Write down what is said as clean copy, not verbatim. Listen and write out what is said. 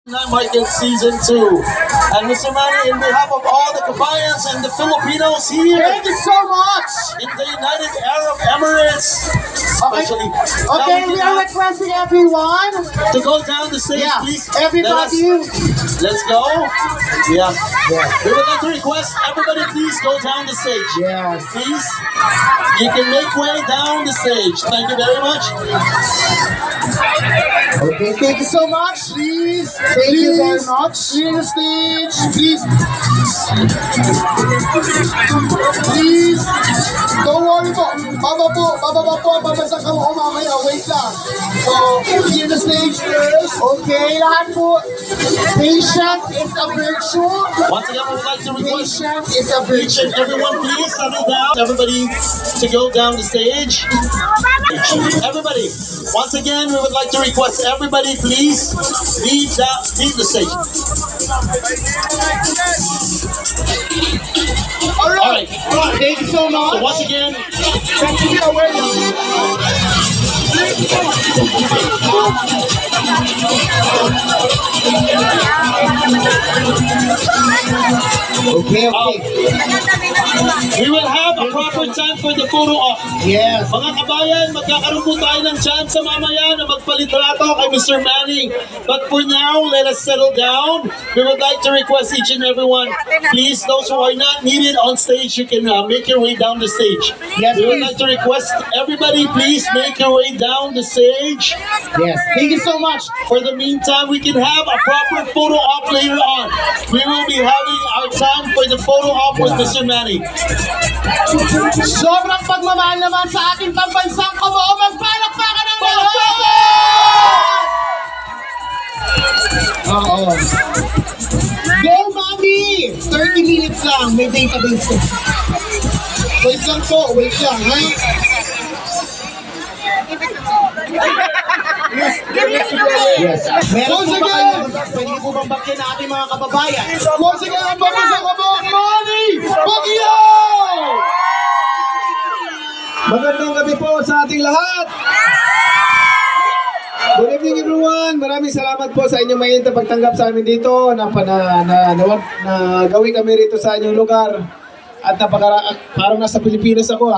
Michael Season 2. And Mr. Manny, in behalf of all the Kabayans and the Filipinos here, Thank you so much! in the United Arab Emirates, especially, Okay, we are requesting everyone. to go down the stage, Yeah, please. everybody. Let's go. Yeah. We would like to request everybody, please go down the stage. Yes. Please, you can make way down the stage. Thank you very much. Okay, thank you so much. Please, thank you very much. Clear the stage, please. Please, don't worry po. Bababa po, babasa ka mo mamaya. Wait lang. So, clear the stage first. Okay, lahat po. Patience is a virtue. Once again, we would like to request Patience is a each and virtue. everyone, please settle down. Everybody to go down the stage. Everybody, once again, we would like to request everybody, please leave the stage. All right. Thank you so So much. once again, Thank you away. Okay, okay. we will have a proper time for the photo op. Yes. Mga kabayan, magkakaroon po tayo ng chance sa mamaya na magpalitrato kay Mr. Manny. But for now, let us settle down. We would like to request each and everyone, please, those who are not needed on stage, you can make your way down the stage. Yes, We would please. like to request everybody, please make your way down the stage. Yes. Thank you so much. For the meantime, we can have a proper photo op later on. We will be having our time for the photo op with Mr. Manny. Sobrang pagmamahal naman sa ating pambansang kabuo. Magpalakpakan ng lahat! Oo. Go, Mami! 30 minutes lang. May database ko. Wait lang po. Wait lang, ha? Yes. Meron po ba kayo? Pwede po bang bakyan na ating mga kababayan? Once again, ang pambansang kabuo, Manny Pacquiao! Magandang gabi po sa ating lahat. Good evening everyone. Maraming salamat po sa inyong mainit na pagtanggap sa amin dito na gawin kami rito sa inyong lugar. At parang nasa Pilipinas ako .